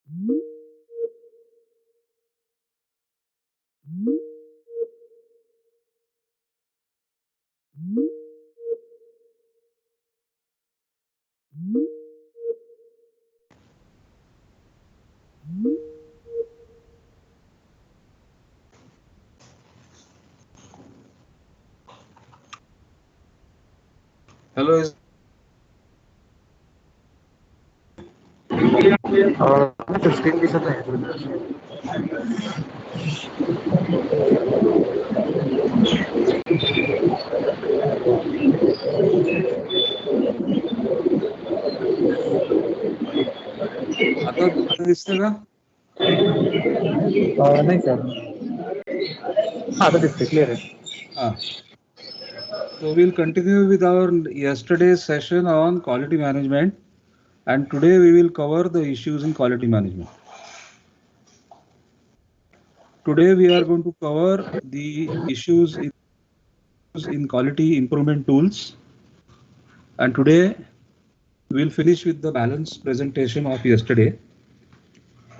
Hello, screen दिसत आहे. आता दिसतं का? नाही सर. हा आता दिसते क्लिअर आहे. Ah. So we'll continue with our yesterday's session on quality management, and today we will cover the issues in quality management. Today we are going to cover the issues in quality improvement tools, and today we'll finish with the balance presentation of yesterday,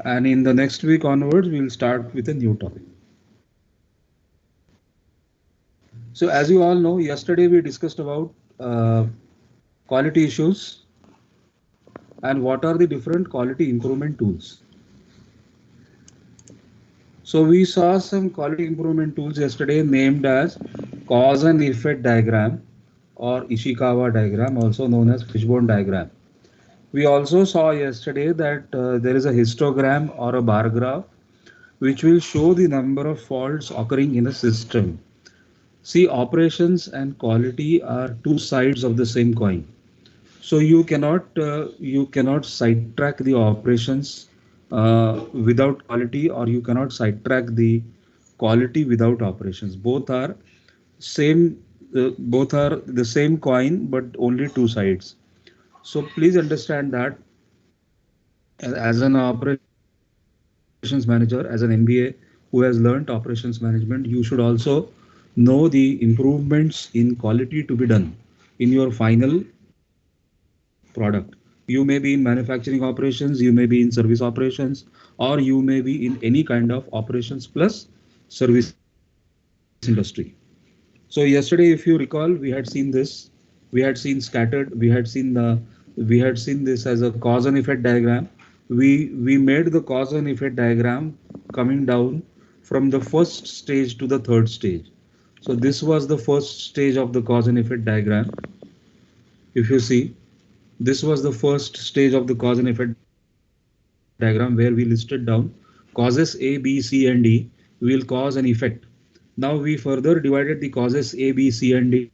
and in the next week onwards we'll start with a new topic. So as you all know, yesterday we discussed about quality issues and what are the different quality improvement tools. So we saw some quality improvement tools yesterday named as cause and effect diagram or Ishikawa diagram, also known as fishbone diagram. We also saw yesterday that there is a histogram or a bar graph which will show the number of faults occurring in a system. See, operations and quality are two sides of the same coin. So you cannot sidetrack the operations without quality, or you cannot sidetrack the quality without operations. Same, both are the same coin, but only two sides. So please understand that as an operations manager, as an MBA who has learned operations management, you should also know the improvements in quality to be done in your final product. You may be in manufacturing operations, you may be in service operations, or you may be in any kind of operations plus service industry. So yesterday, if you recall, we had seen this. We had seen this as a cause and effect diagram. We made the cause and effect diagram coming down from the first stage to the third stage. So this was the first stage of the cause and effect diagram. If you see, this was the first stage of the cause and effect diagram where we listed down causes A, B, C, and D will cause an effect. Now we further divided the causes A, B, C, and D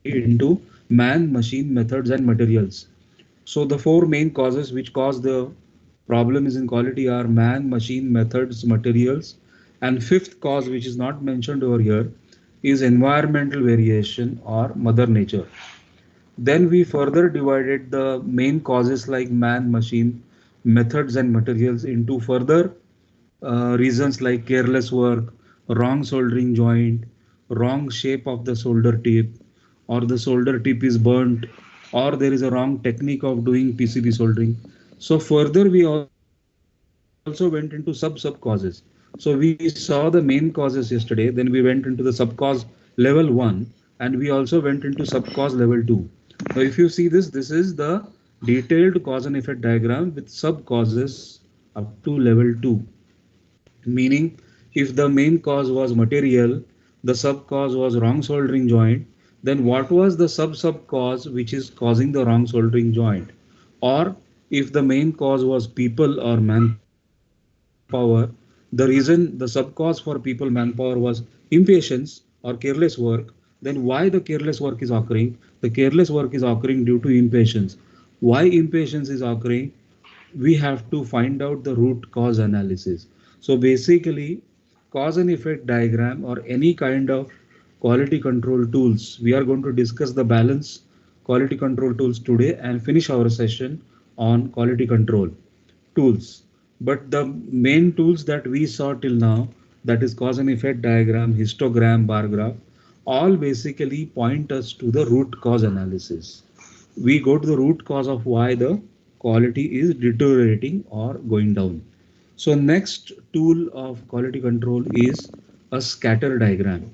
into man, machine, methods, and materials. So the four main causes which cause the problem is in quality are man, machine, methods, materials. And fifth cause, which is not mentioned over here, is environmental variation or mother nature. Then we further divided the main causes like man, machine, methods, and materials into further reasons like careless work, wrong soldering joint, wrong shape of the solder tip, or the solder tip is burnt, or there is a wrong technique of doing PCB soldering. So further, we also went into sub causes. So we saw the main causes yesterday, then we went into the sub cause level 1, and we also went into sub cause level 2. Now if you see this, this is the detailed cause and effect diagram with sub causes up to level 2. Meaning, if the main cause was material, the sub cause was wrong soldering joint, then what was the sub cause which is causing the wrong soldering joint? Or if the main cause was people or manpower, the reason the sub cause for people manpower was impatience or careless work, then why the careless work is occurring? The careless work is occurring due to impatience. Why impatience is occurring? We have to find out the root cause analysis. So basically, cause and effect diagram or any kind of quality control tools, we are going to discuss the balance quality control tools today and finish our session on quality control tools. But the main tools that we saw till now, that is cause and effect diagram, histogram, bar graph, all basically point us to the root cause analysis. We go to the root cause of why the quality is deteriorating or going down. So next tool of quality control is a scatter diagram.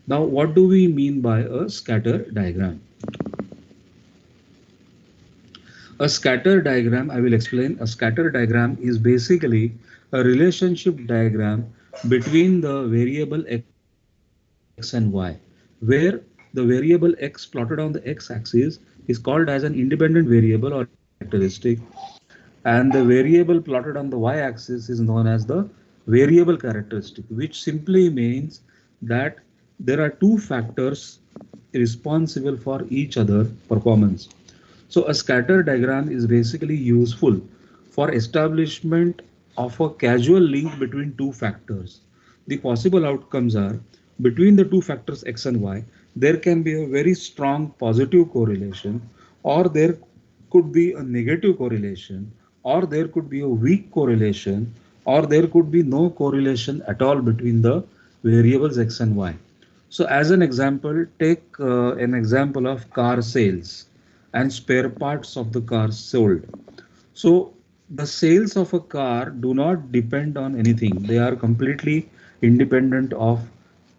Now, what do we mean by a scatter diagram? A scatter diagram, I will explain. A scatter diagram is basically a relationship diagram between the variable x and y, where the variable x plotted on the x-axis is called as an independent variable or characteristic, and the variable plotted on the y-axis is known as the variable characteristic, which simply means that there are two factors responsible for each other performance. So a scatter diagram is basically useful for establishment of a causal link between two factors. The possible outcomes are between the two factors x and y, there can be a very strong positive correlation, or there could be a negative correlation, or there could be a weak correlation, or there could be no correlation at all between the variables x and y. So as an example, take an example of car sales and spare parts of the car sold. So the sales of a car do not depend on anything. They are completely independent of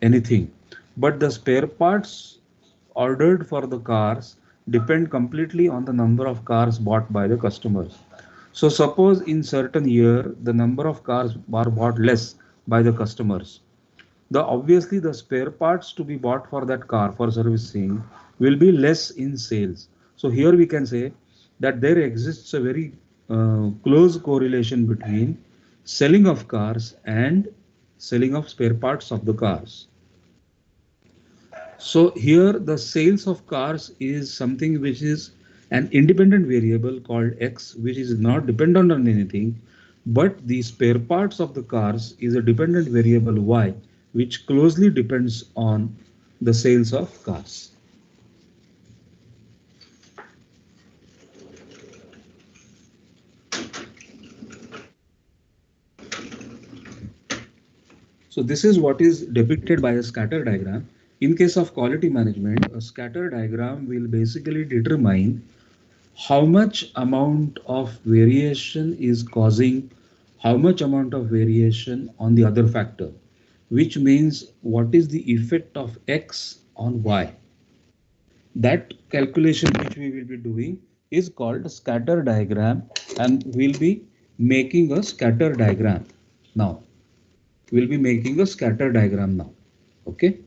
anything. But the spare parts ordered for the cars depend completely on the number of cars bought by the customers. So suppose in certain year the number of cars are bought less by the customers, the obviously the spare parts to be bought for that car for servicing will be less in sales. So here we can say that there exists a very close correlation between selling of cars and selling of spare parts of the cars. So here the sales of cars is something which is an independent variable called X, which is not dependent on anything, but the spare parts of the cars is a dependent variable Y, which closely depends on the sales of cars. So this is what is depicted by a scatter diagram. In case of quality management, a scatter diagram will basically determine how much amount of variation is causing how much amount of variation on the other factor, which means what is the effect of x on y. That calculation which we will be doing is called scatter diagram, and we'll be making a scatter diagram now. We'll be making a scatter diagram now. Okay.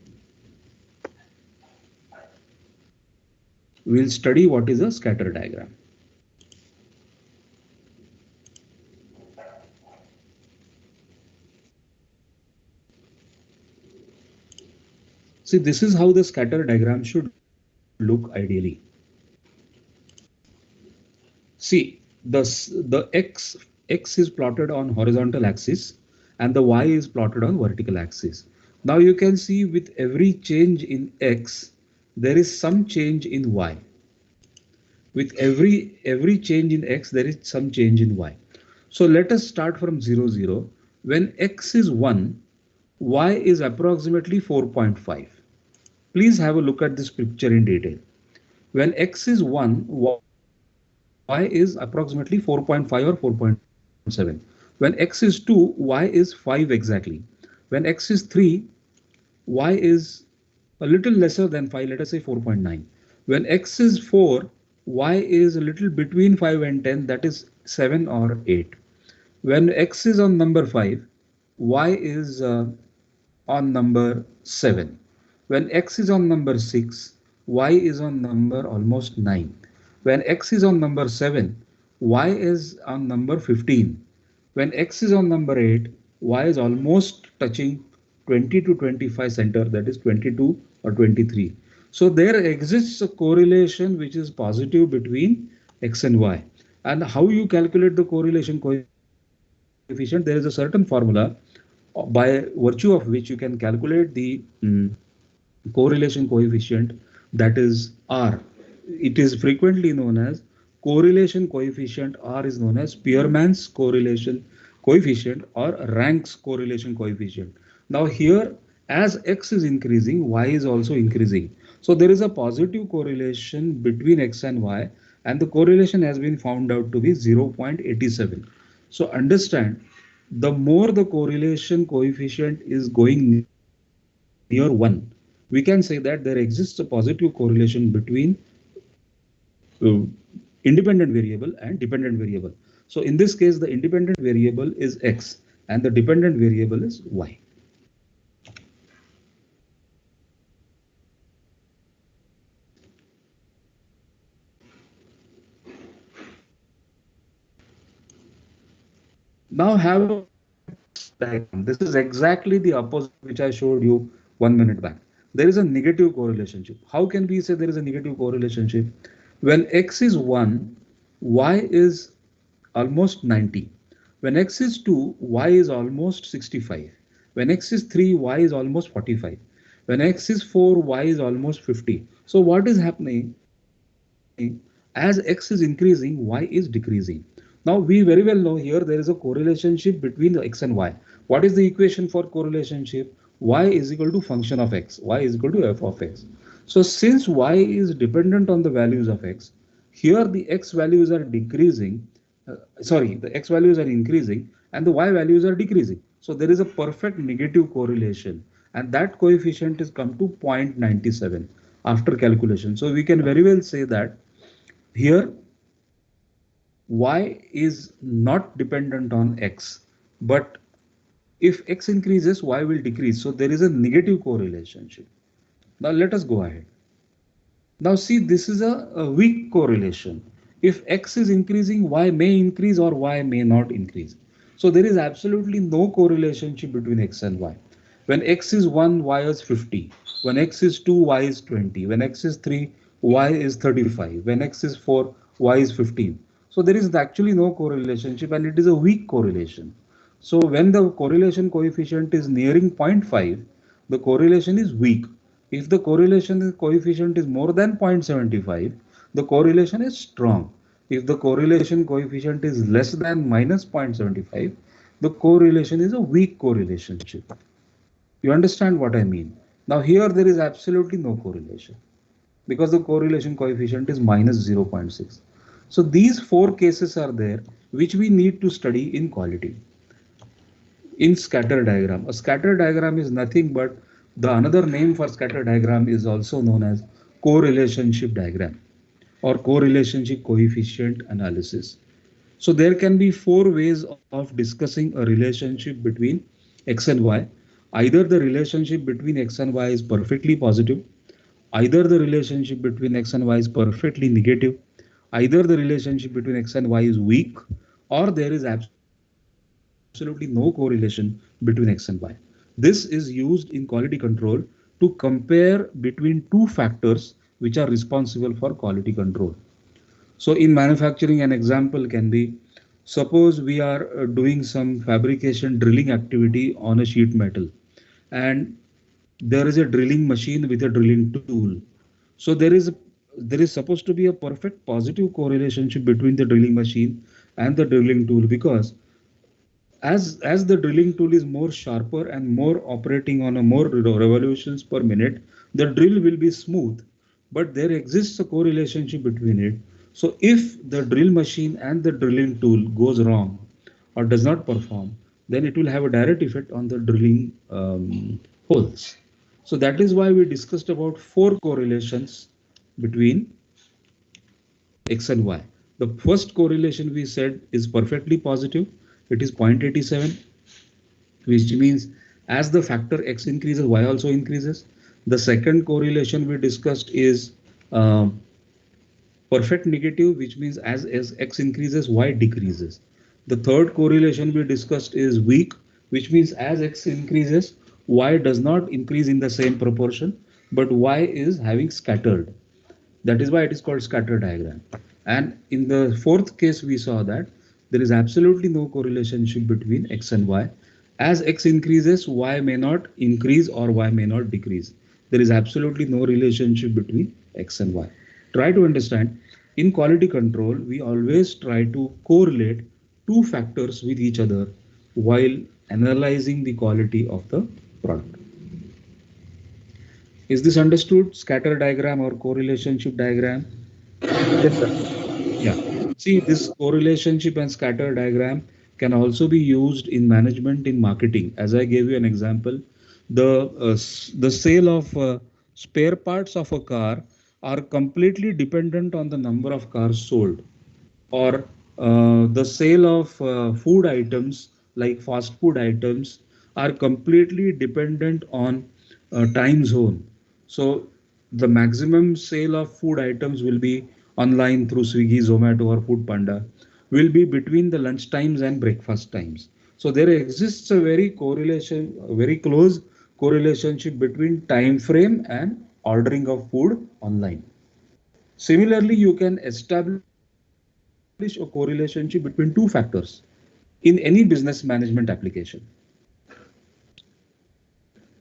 We'll study what is a scatter diagram. See, this is how the scatter diagram should look ideally. See, the x is plotted on horizontal axis and the y is plotted on vertical axis. Now you can see with every change in x, there is some change in y. With every change in x, there is some change in y. So let us start from 0, 0. When x is 1, y is approximately 4.5. Please have a look at this picture in detail. When x is 1, y is approximately 4.5 or 4.7. When x is 2, y is 5 exactly. When x is 3, y is a little lesser than 5, let us say 4.9. When x is 4, y is a little between 5 and 10, that is 7 or 8. When x is on number 5, y is on number 7. When x is on number 6, y is on number almost 9. When x is on number 7, y is on number 15. When x is on number 8, y is almost touching 20 to 25 center, that is 22 or 23. So there exists a correlation which is positive between x and y. And how you calculate the correlation coefficient? There is a certain formula by virtue of which you can calculate the correlation coefficient, that is R. It is frequently known as correlation coefficient. R is known as Spearman's correlation coefficient or Rank's correlation coefficient. Now here, as x is increasing, y is also increasing. So there is a positive correlation between x and y, and the correlation has been found out to be 0.87. So understand, the more the correlation coefficient is going near 1, we can say that there exists a positive correlation between independent variable and dependent variable. So in this case, the independent variable is x and the dependent variable is y. Now have a look at this diagram. This is exactly the opposite which I showed you 1 minute back. There is a negative correlationship. How can we say there is a negative correlationship? When x is 1, y is almost 90. When x is 2, y is almost 65. When x is 3, y is almost 45. When x is 4, y is almost 50. So what is happening? As x is increasing, y is decreasing. Now we very well know here there is a correlation between the x and y. What is the equation for correlation? Y is equal to function of x. Y is equal to f of x. So since y is dependent on the values of x, here the x values are decreasing, the x values are increasing and the y values are decreasing. So there is a perfect negative correlation, and that coefficient is come to 0.97 after calculation. So we can very well say that here y is not dependent on x, but if x increases, y will decrease. So there is a negative correlation. Now let us go ahead. Now see, this is a weak correlation. If x is increasing, y may increase or y may not increase. So there is absolutely no correlation between x and y. When x is 1, y is 50. When x is 2, y is 20. When x is 3, y is 35. When x is 4, y is 15. So there is actually no correlation, and it is a weak correlation. So when the correlation coefficient is nearing 0.5, the correlation is weak. If the correlation coefficient is more than 0.75, the correlation is strong. If the correlation coefficient is less than minus 0.75, the correlation is a weak correlation. You understand what I mean? Now here there is absolutely no correlation because the correlation coefficient is minus 0.6. So these four cases are there which we need to study in quality. In scatter diagram, a scatter diagram is nothing but the another name for scatter diagram is also known as correlationship diagram or correlationship coefficient analysis. So there can be four ways of discussing a relationship between x and y. Either the relationship between x and y is perfectly positive, either the relationship between x and y is perfectly negative, either the relationship between x and y is weak, or there is absolutely no correlation between x and y. This is used in quality control to compare between two factors which are responsible for quality control. So in manufacturing, an example can be, suppose we are doing some fabrication drilling activity on a sheet metal, and there is a drilling machine with a drilling tool. So there is supposed to be a perfect positive correlation between the drilling machine and the drilling tool, because as the drilling tool is more sharper and more operating on a more revolutions per minute, the drill will be smooth, but there exists a correlation between it. So if the drill machine and the drilling tool goes wrong or does not perform, then it will have a direct effect on the drilling holes. So that is why we discussed about four correlations between x and y. The first correlation we said is perfectly positive. It is 0.87, which means as the factor x increases, y also increases. The second correlation we discussed is uh, perfect negative, which means as x increases, y decreases. The third correlation we discussed is weak, which means as x increases, y does not increase in the same proportion, but y is having scattered. That is why it is called scatter diagram. And in the fourth case, we saw that there is absolutely no correlation between x and y. As x increases, y may not increase or y may not decrease. There is absolutely no relationship between x and y. Try to understand, in quality control, we always try to correlate two factors with each other while analyzing the quality of the product. Is this understood? Scatter diagram or correlationship diagram? Yes, sir. See, this correlationship and scatter diagram can also be used in management in marketing. As I gave you an example, the sale of spare parts of a car are completely dependent on the number of cars sold, or the sale of food items like fast food items are completely dependent on time zone. So the maximum sale of food items will be online through Swiggy, Zomato, or Food Panda will be between the lunch times and breakfast times. So there exists a very correlation, a very close correlationship between time frame and ordering of food online. Similarly, you can establish a correlationship between two factors in any business management application.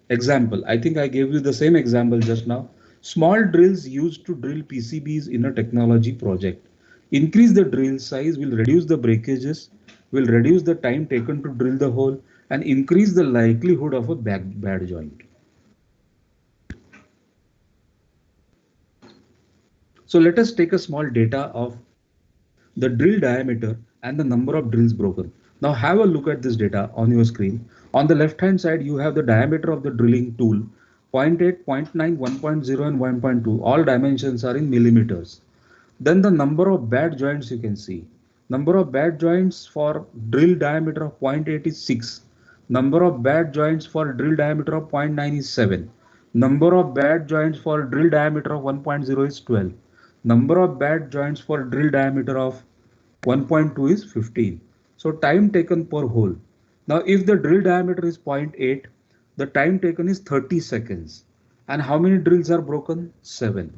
Example, I think I gave you the same example just now. Small drills used to drill PCBs in a technology project. Increase the drill size will reduce the breakages, will reduce the time taken to drill the hole, and increase the likelihood of a bad joint. So let us take a small data of the drill diameter and the number of drills broken. Now have a look at this data on your screen. On the left hand side, you have the diameter of the drilling tool, zero point 0.8, 0.9, 1.0 and 1.2. All dimensions are in millimeters. Then the number of bad joints you can see. Number of bad joints for drill diameter of 0.8 is 6. Number of bad joints for drill diameter of 0.9 is 7. Number of bad joints for drill diameter of 1.0 is 12. Number of bad joints for drill diameter of 1.2 is 15. So time taken per hole. Now if the drill diameter is 0.8, the time taken is 30 seconds. And how many drills are broken? 7.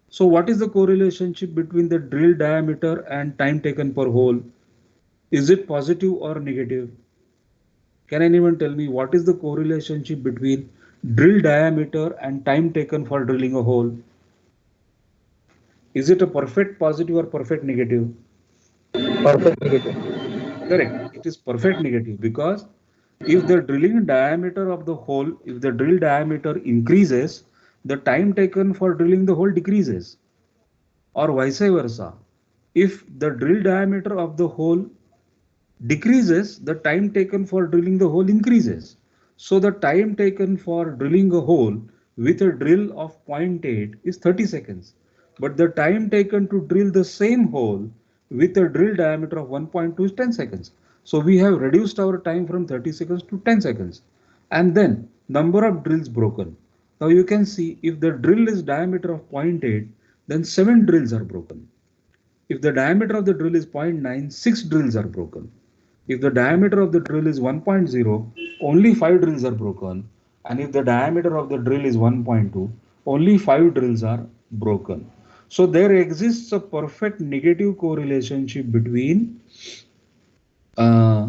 So what is the correlation between the drill diameter and time taken per hole? Is it positive or negative? Can anyone tell me what is the correlation between drill diameter and time taken for drilling a hole? Is it a perfect positive or perfect negative? Perfect negative. Correct. It is perfect negative because if the drilling diameter of the hole, if the drill diameter increases, the time taken for drilling the hole decreases, or vice versa. If the drill diameter of the hole decreases, the time taken for drilling the hole increases. So the time taken for drilling a hole with a drill of zero point 0.8 is 30 seconds. But the time taken to drill the same hole with a drill diameter of 1.2 is 10 seconds. So we have reduced our time from 30 seconds to 10 seconds. And then number of drills broken. Now you can see if the drill is diameter of 0.8, then 7 drills are broken. If the diameter of the drill is 0.9, 6 drills are broken. If the diameter of the drill is 1.0, only 5 drills are broken. And if the diameter of the drill is 1.2, only 5 drills are broken. So there exists a perfect negative correlation between uh,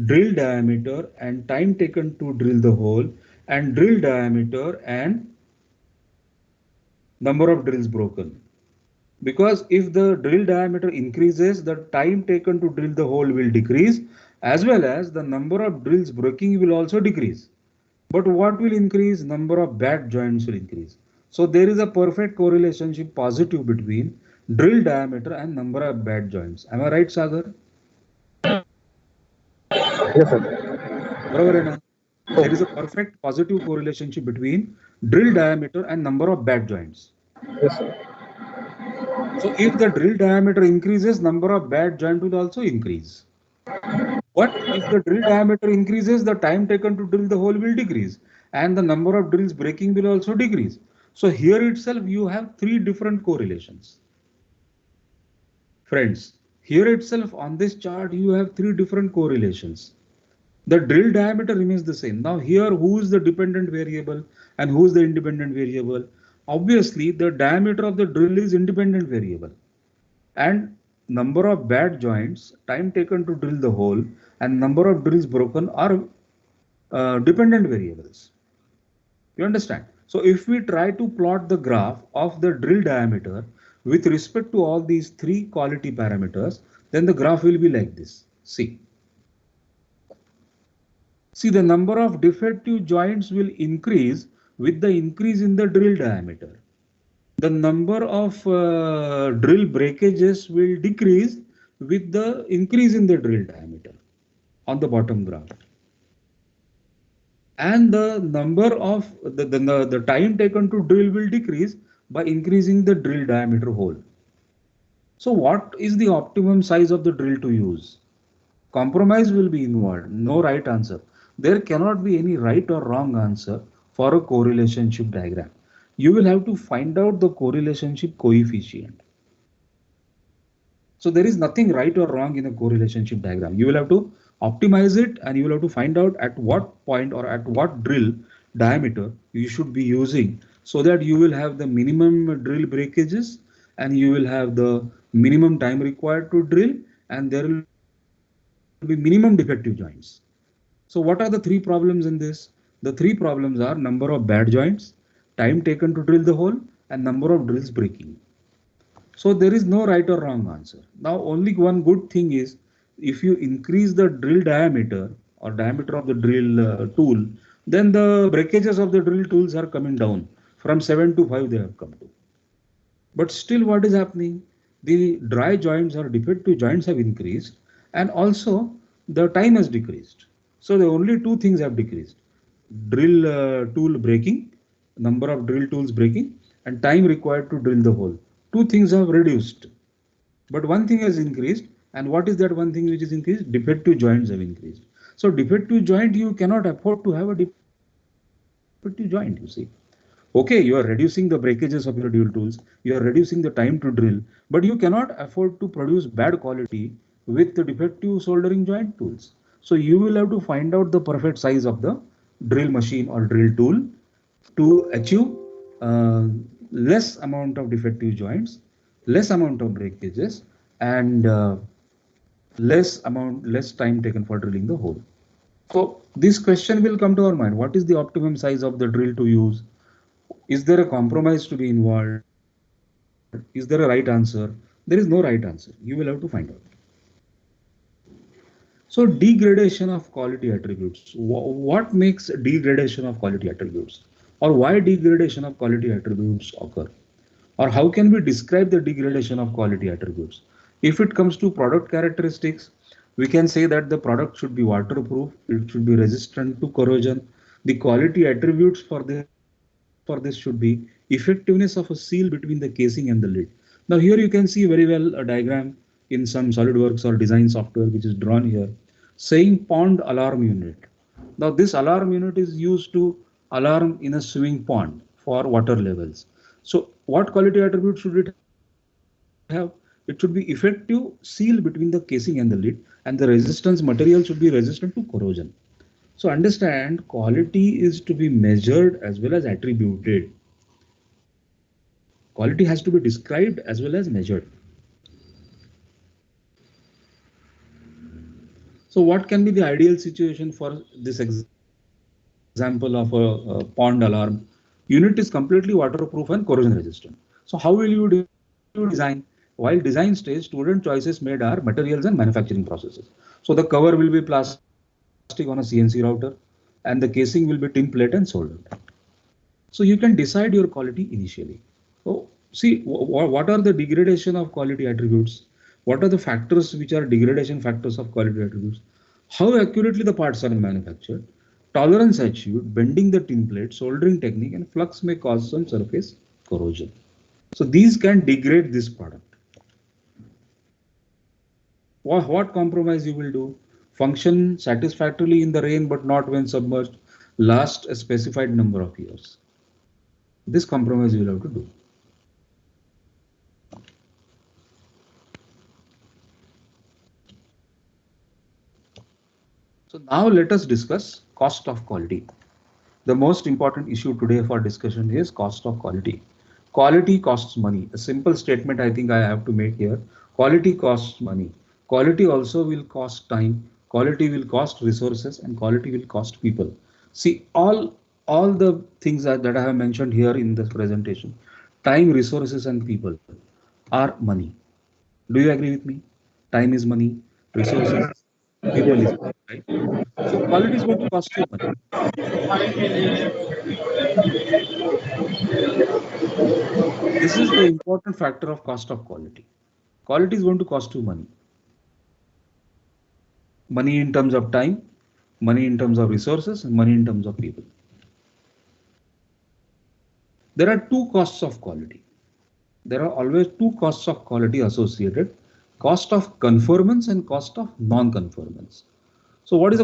drill diameter and time taken to drill the hole, and drill diameter and number of drills broken. Because if the drill diameter increases, the time taken to drill the hole will decrease, as well as the number of drills breaking will also decrease. But what will increase? Number of bad joints will increase. So there is a perfect correlation positive between drill diameter and number of bad joints. Am I right, Sagar? Yes, sir. बरोबर है ना? Oh, There is a perfect positive correlation between drill diameter and number of bad joints. yes, sir. So if the drill diameter increases, number of bad joint will also increase. But if the drill diameter increases, the time taken to drill the hole will decrease, and the number of drills breaking will also decrease. So here itself you have three different correlations. Friends, here itself on this chart you have three different correlations. The drill diameter remains the same. Now here who is the dependent variable and who is the independent variable? Obviously the diameter of the drill is independent variable, and number of bad joints, time taken to drill the hole, and number of drills broken are dependent variables. You understand? So if we try to plot the graph of the drill diameter with respect to all these three quality parameters, then the graph will be like this. See, the number of defective joints will increase with the increase in the drill diameter. The number of drill breakages will decrease with the increase in the drill diameter on the bottom graph. And the number of the time taken to drill will decrease by increasing the drill diameter hole. So what is the optimum size of the drill to use? Compromise will be involved, no right answer. There cannot be any right or wrong answer for a correlationship diagram. You will have to find out the correlationship coefficient. So there is nothing right or wrong in a correlationship diagram. You will have to optimize it and you will have to find out at what point or at what drill diameter you should be using so that you will have the minimum drill breakages and you will have the minimum time required to drill and there will be minimum defective joints. So what are the three problems in this? The three problems are number of bad joints, time taken to drill the hole and number of drills breaking. So there is no right or wrong answer. Now only one good thing is if you increase the drill diameter or diameter of the drill tool, then the breakages of the drill tools are coming down from 7 to 5 they have come to. But still what is happening? The dry joints or defective joints have increased and also the time has decreased. So the only two things have decreased. Drill tool breaking, number of drill tools breaking and time required to drill the hole. Two things have reduced. But one thing has increased. And what is that one thing which is increased? Defective joints have increased. So defective joint, you cannot afford to have a defective joint, you see. Okay, you are reducing the breakages of your drill tools, you are reducing the time to drill, but you cannot afford to produce bad quality with the defective soldering joint tools. So you will have to find out the perfect size of the drill machine or drill tool to achieve uh, less amount of defective joints, less amount of breakages, and less time taken for drilling the hole. So this question will come to our mind. What is the optimum size of the drill to use? Is there a compromise to be involved? Is there a right answer? There is no right answer. You will have to find out. So degradation of quality attributes. What makes degradation of quality attributes? Or why degradation of quality attributes occur? Or how can we describe the degradation of quality attributes? If it comes to product characteristics, we can say that the product should be waterproof, it should be resistant to corrosion. The quality attributes for this should be effectiveness of a seal between the casing and the lid. Now here you can see very well a diagram in some SolidWorks or design software which is drawn here saying pond alarm unit. Now this alarm unit is used to alarm in a swimming pond for water levels. So what quality attribute should it have? It should be effective seal between the casing and the lid and the resistance material should be resistant to corrosion. So understand quality is to be measured as well as attributed. Quality has to be described as well as measured. So what can be the ideal situation for this example of a pond alarm? Unit is completely waterproof and corrosion resistant. So how will you design? While design stage, student choices made are materials and manufacturing processes. So the cover will be plastic on a CNC router and the casing will be tin plate and soldered. So you can decide your quality initially. So see what are the degradation of quality attributes? What are the factors which are degradation factors of quality attributes? How accurately the parts are manufactured? Tolerance achieved, bending the tin plate, soldering technique, and flux may cause some surface corrosion. So these can degrade this product. What compromise you will do? Function satisfactorily in the rain but not when submerged. Last a specified number of years. This compromise you will have to do. So now let us discuss cost of quality. The most important issue today for discussion is cost of quality. Quality costs money. A simple statement I think I have to make here. Quality costs money. Quality also will cost time. Quality will cost resources and quality will cost people. See all the things that I have mentioned here in this presentation, time, resources and people are money. Do you agree with me? Time is money, resources, people is money, right? So quality is going to cost you money. This is the important factor of cost of quality. Quality is going to cost you money. money in terms of time, money in terms of resources, and money in terms of people. There are two costs of quality. There are always two costs of quality associated: cost of conformance and cost of non-conformance. So what is the